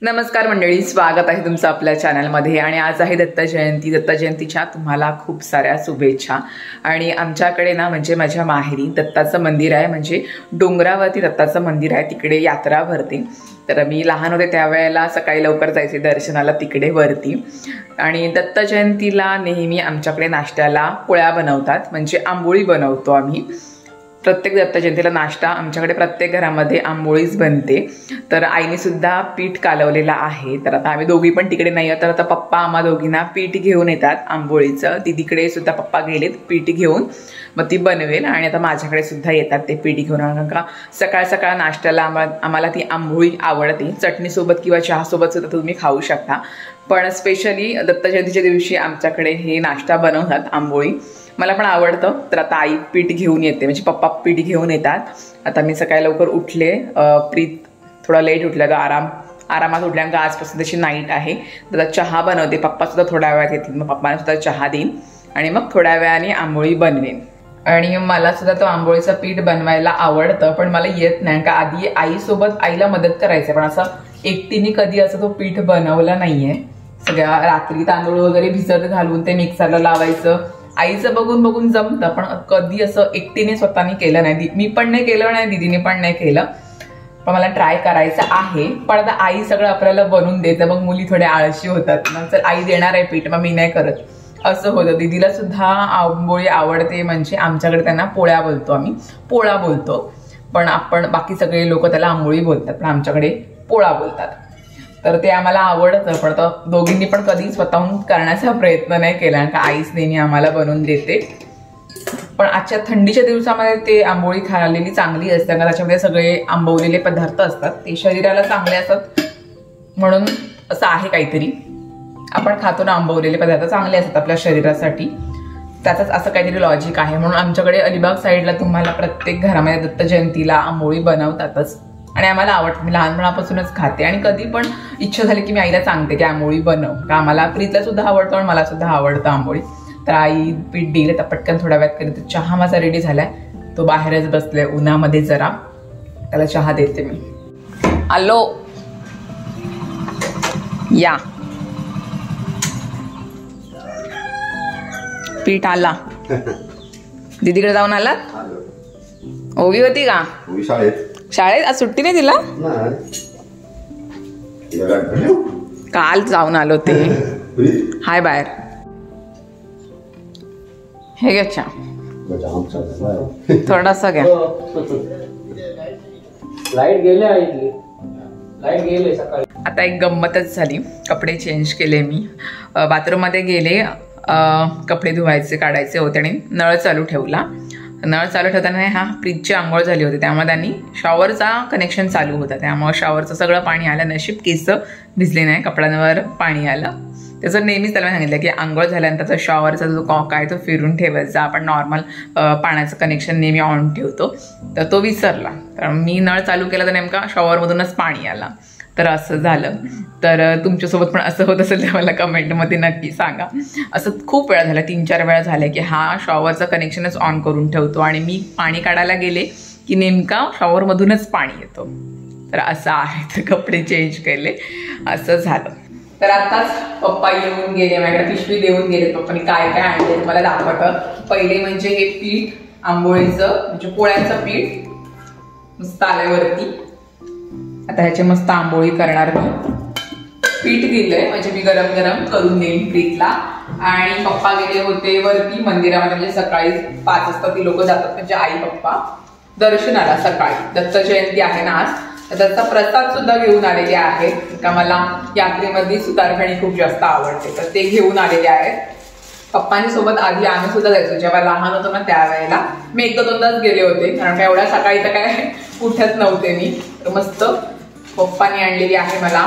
नमस्कार मंडळी, स्वागत आहे तुमचं आपल्या चॅनलमध्ये। आणि आज आहे दत्त जयंती। दत्त जयंतीच्या तुम्हाला खूप साऱ्या शुभेच्छा। आणि आमच्याकडे ना म्हणजे माझ्या माहेरी दत्ताचं मंदिर आहे, म्हणजे डोंगरावरती दत्ताचं मंदिर आहे, तिकडे यात्रा भरते। तर मी लहान होते त्यावेळेला सकाळी लवकर जायचे दर्शनाला तिकडे वरती। आणि दत्त जयंतीला नेहमी आमच्याकडे नाश्त्याला पोळ्या बनवतात, म्हणजे आंबोळी बनवतो आम्ही। प्रत्येक दत्त जयंतीला नाश्ता आमच्याकडे प्रत्येक घरामध्ये आंबोळीच बनते। तर आईने सुद्धा पीठ कालवलेला आहे। तर आता आम्ही दोघी पण तिकडे नाही आहोत, तर आता पप्पा आम्हा दोघींना पीठ घेऊन येतात आंबोळीचं। दीदीकडे सुद्धा पप्पा गेलेत पीठ घेऊन, मग ती बनवेल। आणि आता माझ्याकडे सुद्धा येतात ते पीठ घेऊन, कारण का सकाळ सकाळ नाश्त्याला आम्हाला ती आंबोळी आवडते। चटणीसोबत किंवा चहासोबत सुद्धा तुम्ही खाऊ शकता, पण स्पेशली दत्त जयंतीच्या दिवशी आमच्याकडे हे नाश्ता बनवतात आंबोळी। मला पण आवडतं। तर आता आई पीठ घेऊन येते, म्हणजे पप्पा पीठ घेऊन येतात। आता मी सकाळी लवकर उठले, प्रीत थोडा लेट उठला, तर आरामात उठल्या, का आजपासून त्याची नाईट आहे। तर चहा बनवते, पप्पा सुद्धा थोड्या वेळात येतील, मग पप्पाने सुद्धा चहा देईन आणि मग थोड्या वेळाने आंबोळी बनवेन। आणि मला सुद्धा तो आंबोळीचं पीठ बनवायला आवडतं, पण मला येत नाही, का आधी आईसोबत आईला मदत करायचं, पण असं एकटीने कधी असं तो पीठ बनवला नाहीये। सगळ्या रात्री तांदूळ वगैरे भिजत घालून ते मिक्सरला लावायचं, आईचं बघून बघून जमतं, पण कधी असं एकटीने स्वतःने केलं नाही। मी पण नाही केलं नाही, दीदीने पण नाही केलं, पण मला ट्राय करायचं आहे। पण आता आई सगळं आपल्याला बनवून देतं, मग मुली थोड्या आळशी होतात, मग जर आई देणार आहे पीठ मग मी नाही करत, असं होतं। दीदीला सुद्धा आंबोळी आवडते, म्हणजे आमच्याकडे त्यांना पोळ्या बोलतो, आम्ही पोळा बोलतो, पण आपण बाकी सगळे लोक त्याला आंबोळी बोलतात, पण आमच्याकडे पोळा बोलतात। तर ते आम्हाला आवडतं, पण दोघींनी पण कधी स्वतःहून करण्याचा प्रयत्न नाही केला, कारण का आईच नेहमी आम्हाला बनवून देते। पण आजच्या थंडीच्या दिवसामध्ये ते आंबोळी खाल्लेली चांगली असते, कारण त्याच्यामध्ये सगळे आंबवलेले पदार्थ असतात, ते शरीराला चांगले असतात, म्हणून असं आहे काहीतरी। आपण खातो ना आंबवलेले पदार्थ, चांगले असतात आपल्या शरीरासाठी, त्याचंच असं काहीतरी लॉजिक आहे। म्हणून आमच्याकडे अलिबाग साईडला तुम्हाला प्रत्येक घरामध्ये दत्त जयंतीला आंबोळी बनवतातच, आणि आम्हाला आवडतं। मी लहानपणापासूनच खाते, आणि कधी पण इच्छा झाली की मी आईला सांगते की आंबोळी बनव, का आम्हाला प्रीतला सुद्धा आवडतं आणि मला सुद्धा आवडतं आंबोळी। तर आई पीठ दिलं, तर पटकन थोड्या वेळात कधी तर चहा माझा रेडी झालाय, तो बाहेरच बसलाय उन्हामध्ये, जरा त्याला चहा देते मी। आलो या, पीठ आला। दीदीकडे जाऊन आला? ओवी होती का शाळेत? आज सुट्टी नाही दिला? काल जाऊन आलो ते, हाय बाहेर। हे घ्या चहा, थोडासा घ्या। लाईट गेले सकाळी। आता एक गंमतच झाली, कपडे चेंज केले मी, बाथरूम मध्ये गेले, कपडे धुवायचे काढायचे होते, आणि नळ चालू ठेवला। नळ चालू ठेवताना प्रीतची आंघोळ झाली होती, त्यामुळे त्यांनी शॉवरचा कनेक्शन चालू होता, त्यामुळे शॉवरचं सगळं पाणी आलं। नशीब केस भिजले नाही, कपड्यांवर पाणी आलं। त्याचं नेहमीच त्याला सांगितलं की आंघोळ झाल्यानंतर शॉवरचा जो कॉक आहे तो फिरून ठेवायचा, आपण नॉर्मल पाण्याचं कनेक्शन नेहमी ऑन ठेवतो, तर तो विसरला। तर मी नळ चालू केला तर नेमका शॉवरमधूनच पाणी आला, तर असं झालं। तर तुमच्यासोबत पण असं होत असेल तर मला कमेंटमध्ये नक्की सांगा। असं खूप वेळा झालं, 3-4 वेळा झालं की हा शॉवरचं कनेक्शनच ऑन करून ठेवतो, आणि मी पाणी काढायला गेले की नेमका शॉवरमधूनच पाणी येतो। तर असं आहे, तर कपडे चेंज केले, असं झालं। तर आताच पप्पा येऊन गेले, माझ्याकडे पिशवी देऊन गेले। पप्पानी काय काय आणले तुम्हाला दाखवतं। पहिले म्हणजे हे पीठ आंबोळीचं, म्हणजे पोळ्यांचं पीठ मस्त आल्यावरती, आता ह्याची मस्त आंबोळी करणार मी। पीठ दिलंय, म्हणजे मी गरम गरम करून देईन प्रीतला। आणि पप्पा गेले होते वरती मंदिरामध्ये, म्हणजे सकाळी 5 वाजता ती लोक जातात, म्हणजे आई पप्पा दर्शनाला सकाळी। दत्त जयंती आहे ना आज, तर त्याचा प्रसाद सुद्धा घेऊन आलेले आहेत, का मला यात्रेमध्ये सुतारफेणी खूप जास्त आवडते, तर ते घेऊन आलेले आहेत। पप्पांच्या सोबत आधी आम्ही सुद्धा जायचो, जेव्हा लहान होतो ना त्यावेळेला मी 1-2दाच गेले होते, कारण का एवढ्या सकाळी तर काय उठत नव्हते मी। तर मस्त पप्पांनी आणलेली आहे मला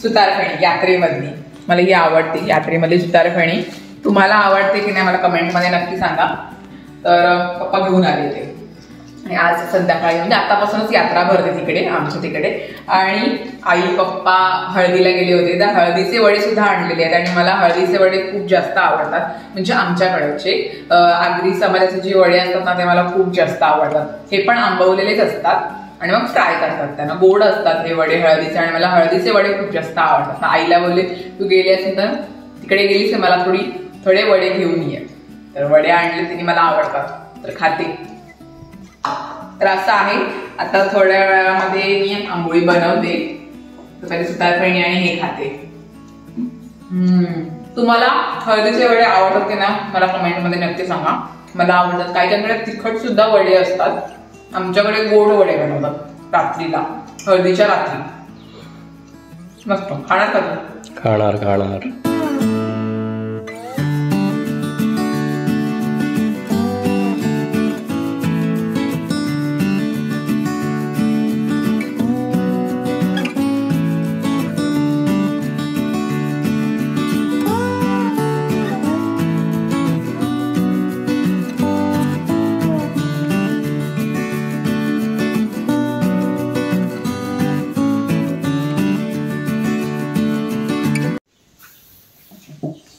सुतारफेणी यात्रेमधली, मला ही आवडते यात्रेमधली सुतारफेणी। तुम्हाला आवडते की नाही मला कमेंटमध्ये नक्की सांगा। तर पप्पा घेऊन आले ते, आणि आज संध्याकाळी म्हणजे आतापासूनच यात्रा भरते तिकडे, आमच्या तिकडे। आणि आई पप्पा हळदीला गेले होते, तर हळदीचे वडे सुद्धा आणलेले आहेत, आणि मला हळदीचे वडे खूप जास्त आवडतात, म्हणजे आमच्याकडचे आगरी समाजाचे जे वडे असतात ना ते मला खूप जास्त आवडतात। हे पण आंबवलेलेच असतात, आणि मग फ्राय करतात त्यांना. गोड असतात हे वडे हळदीचे, आणि मला हळदीचे वडे खूप जास्त आवडतात. आईला बोलले तू गेली असेल तर तिकडे गेलीस मला थोडे वडे घेऊन ये. तर वडे आणले तिने, मला आवडतात तर खाते. तर असं आहे. आता थोड्या वेळामध्ये मी आंबोळी बनवते. तर पहिले सुतारफेणी आणि हे खाते. तुम्हाला हळदीचे वडे आवडतात की ना मला कमेंट मध्ये नक्की सांगा. मला आवडतात. काही तिखट सुद्धा वडे असतात. आमच्याकडे गोड वडे बनवतात रात्रीला, हळदीच्या रात्री. मस्त. खाणार का तू? खाणार.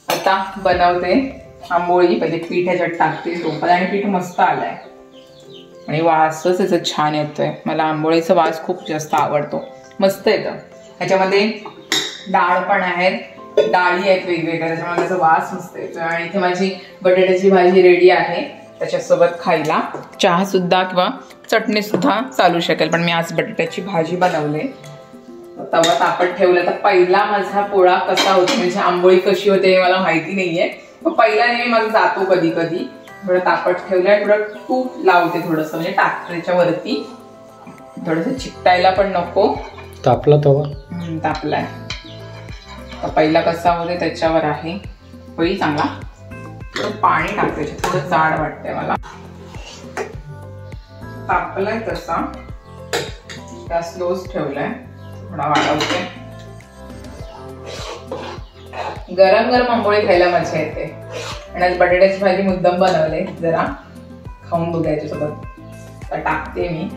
आता बनवते आंबोळी. पहिले पीठ ह्याच्यात टाकते टोपात, आणि पीठ मस्त आलंय आणि वासच याचा छान येतोय. मला आंबोळीचा वास खूप जास्त आवडतो. मस्त येतं. ह्याच्यामध्ये डाळ पण आहेत, डाळी आहेत वेगवेगळ्या, त्याच्यामध्ये त्याचा वास मस्त येतोय. आणि इथे माझी बटाट्याची भाजी रेडी आहे. त्याच्यासोबत खायला चहा सुद्धा किंवा चटणी सुद्धा चालू शकेल. पण मी आज बटाट्याची भाजी बनवले. तवा तापत ठेवला. तर पहिला माझा पोळा कसा होतो, म्हणजे आंबोळी कशी होते हे मला माहिती नाहीये. पण पहिला नेहमी माझा जातो कधी कधी. थोडं तापत ठेवलंय, थोडं तूप लावते थोडस, म्हणजे टाकण्याच्यावरती थोडस चिकटायला पण नको. तापला तवा? तापलाय. तर पहिला कसा होते त्याच्यावर आहे. होईल चांगला. थोडं पाणी टाकते, थोडं जाड वाटतंय मला. तापलाय तसा. त्या स्लोच ठेवलाय. थोडा वाढवते. गरम गरम आंबोळी खायला मजा येते. आणि आज बटाट्याची भाजी मुद्दाम बनवले, जरा खाऊन बघायच्या सोबत. तर टाकते मी.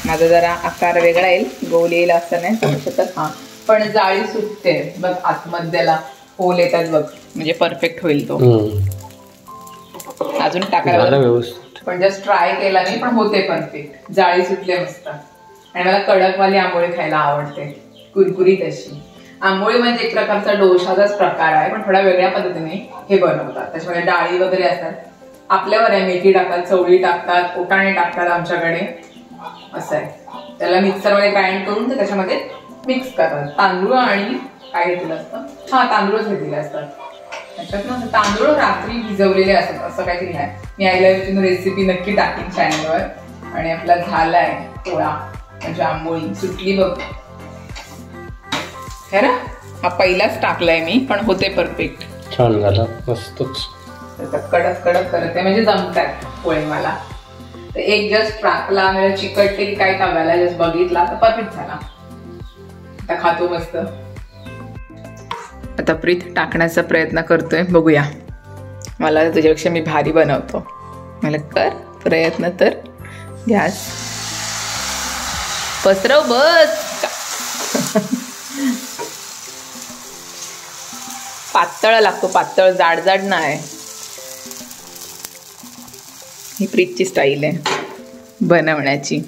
माझा जरा आकार वेगळा येईल, गोल येईल असं नाही समजू शकत. हा पण जाळी सुटते बघ, आतमध्येला होल येतात बघ, म्हणजे परफेक्ट होईल तो. अजून टाकायला व्यवस्थित, पण जस्ट ट्राय केला नाही, पण होते परफेक्ट. जाळी सुटले मस्त. आणि मला कडकवाली आंबोळी खायला आवडते, कुरकुरीत अशी. आंबोळी म्हणजे एक प्रकारचा डोशाचाच प्रकार आहे, पण थोड्या वेगळ्या पद्धतीने हे बनवतात. त्याच्यामध्ये डाळी वगैरे असतात. आपल्यावर आहे, मेथी टाकतात, चवळी टाकतात, ओटाणे टाकतात आमच्याकडे. असं आहे. त्याला मिक्सरमध्ये ग्राइंड करून त्याच्यामध्ये मिक्स करतात. तांदूळ आणि काय घेतलेलं असतं, तांदूळच घेतलेले असतात. त्याच्यात ना तांदूळ रात्री भिजवलेले असतात, असं काहीतरी आहे. मी आईला रेसिपी नक्की टाकीन चॅनलवर. आणि आपला झालाय पोळा, म्हणजे आंबोळी सुटली बघ. है ना, हा पहिलाच टाकलाय मी, पण होते परफेक्ट. छान झाला, मस्तच. कडक कडक करते, म्हणजे जमतात पोळे मला. तर एक जस्ट टाकला, म्हणजे चिकटते की काय तव्याला, जस्ट बघितला तर परफेक्ट झाला. आता खातो मस्त. आता प्रीत टाकण्याचा प्रयत्न करतोय, बघूया. मला तुझ्यापेक्षा मी भारी बनवतो. मला कर प्रयत्न तर. गॅस पसरव बस. पातळ लागतो, पातळ, जाड जाड नाही. ही प्रीतची स्टाईल आहे बनवण्याची.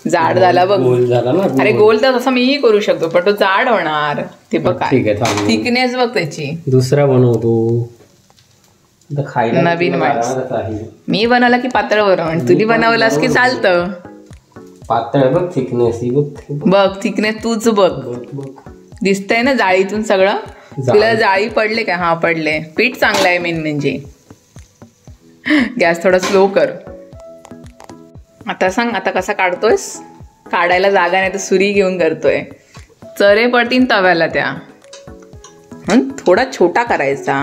जाड झाला बघ. गोल झाला ना. अरे गोल तर तसं मीही करू शकतो, पण तो जाड होणार. ते बघ काय थिकनेस बघ त्याची. दुसरा बनवतो नवीन माणूस. मी बनवला की पातळ बनव, तुझी बनवलास की चालतं. पातळ बघ, थिकनेस बघ, थिकनेस तूच बघ. दिसतंय ना जाळीतून सगळं. तुला जाळी पडले का? हा पडले. पीठ चांगलं आहे मेन म्हणजे. गॅस थोडा स्लो कर. आता सांग, आता कसा काढतोयस? काढायला जागा नाही तर सुरी घेऊन करतोय. चरे पडतीन तव्याला त्या. थोडा छोटा करायचा.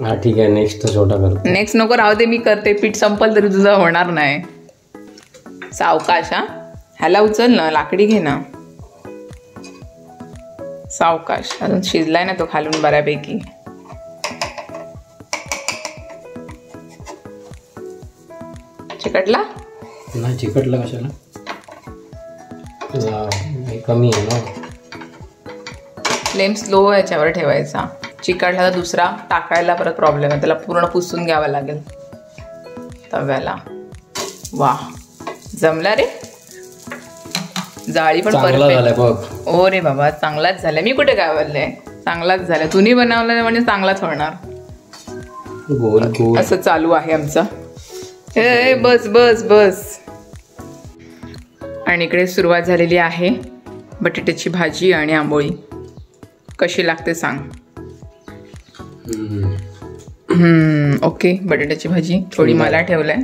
हा ठीक आहे, नेक्स्ट छोटा करतो. नेक्स्ट नको, राहू दे, मी करते. पीठ संपल तरी तुझं होणार नाही. सावकाश. हा ह्याला उचल ना, लाकडी घे ना. सावकाश. अजून शिजलाय ना तो खालून बऱ्यापैकी. चिकटला नाही, चिकटला कशाला, कमी आहे ना. फ्लेम स्लो याच्यावर ठेवायचा. चिकटला तर दुसरा टाकायला परत प्रॉब्लेम आहे, त्याला पूर्ण पुसून घ्यावं लागेल तव्याला. वा जमला रे. जाळी पण परफेक्ट. ओ रे बाबा चांगलाच झालाय. मी कुठे काय बोलले, चांगलाच झालाय. तुम्ही बनवलं म्हणजे चांगलाच होणार. गोल गोल असं चालू आहे आमचं. ए बस बस बस. आणि इकडे सुरुवात झालेली आहे बटाट्याची भाजी आणि आंबोळी. कशी लागते सांग. ओके. बटाट्याची भाजी थोडी मला ठेवलंय,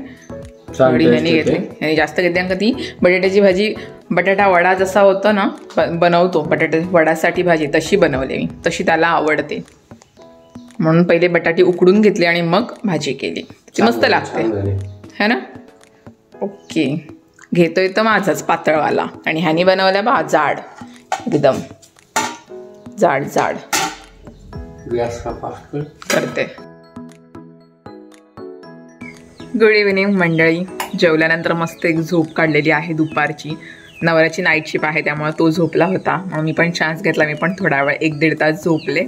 थोडी ह्यानी घेतली. ह्यानी जास्त घेतली का ती बटाट्याची भाजी. बटाटा वडा जसा होतो ना बनवतो बटाटा वडासाठी भाजी, तशी बनवली मी. तशी त्याला आवडते म्हणून पहिले बटाटे उकडून घेतले आणि मग भाजी केली. ती मस्त लागते है ना. ओके. घेतोय तर माझाच पातळवाला आणि ह्यानी बनवल्या बा जाड, एकदम जाड जाड करते. गुड इव्हिनिंग मंडळी. जेवल्यानंतर मस्त एक झोप काढलेली आहे दुपारची. नवऱ्याची नाईट शिफ्ट आहे त्यामुळे तो झोपला होता, म्हणून मी पण चान्स घेतला. मी पण थोडा वेळ 1-1.5 तास झोपले.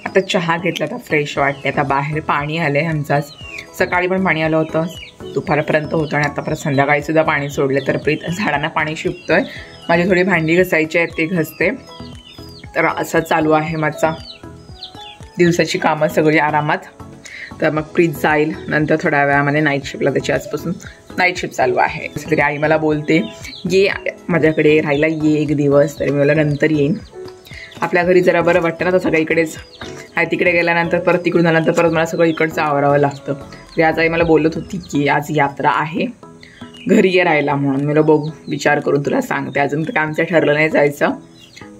आता चहा घेतला, आता फ्रेश वाटते. आता बाहेर पाणी आलंय आमचाच. सकाळी पण पाणी आलं होतं, दुपारपर्यंत होतं आणि आता परत संध्याकाळी सुद्धा पाणी सोडले. तर प्रीत झाडांना पाणी शिंपतोय. माझी थोडी भांडी घासायची आहेत, ते घासते. तर असं चालू आहे माझा दिवसाची कामं सगळी आरामात. तर मग प्रीत जाईल नंतर थोड्या वेळामध्ये नाईट शिफ्टला. त्याची आजपासून नाईट शिफ्ट चालू आहे. तरी आई मला बोलते ये माझ्याकडे राहायला, ये एक दिवस. तरी मी मला नंतर येईन. आपल्या घरी जरा बरं वाटतं ना, तर सगळं इकडेच आहे. तिकडे गेल्यानंतर परत तिकडून आल्यानंतर परत मला सगळं इकडचं आवरावं लागतं. तरी आज आई मला बोलत होती की आज यात्रा आहे, घरी ये राहायला म्हणून. मला बघू, विचार करून तुला सांगते. अजून तर आमचं ठरलं नाही जायचं,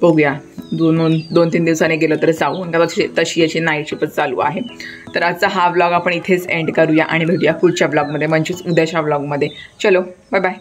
बघूया. 2-3 दिवसांनी गेलो तर जाऊन. तशी याची नाईट शिफ्टच चालू आहे. तर आजचा हा व्लॉग आपण इथेच एंड करूया आणि भेटूया पुढच्या व्लॉगमध्ये, म्हणजेच उद्याच्या व्लॉगमध्ये. चलो बाय बाय.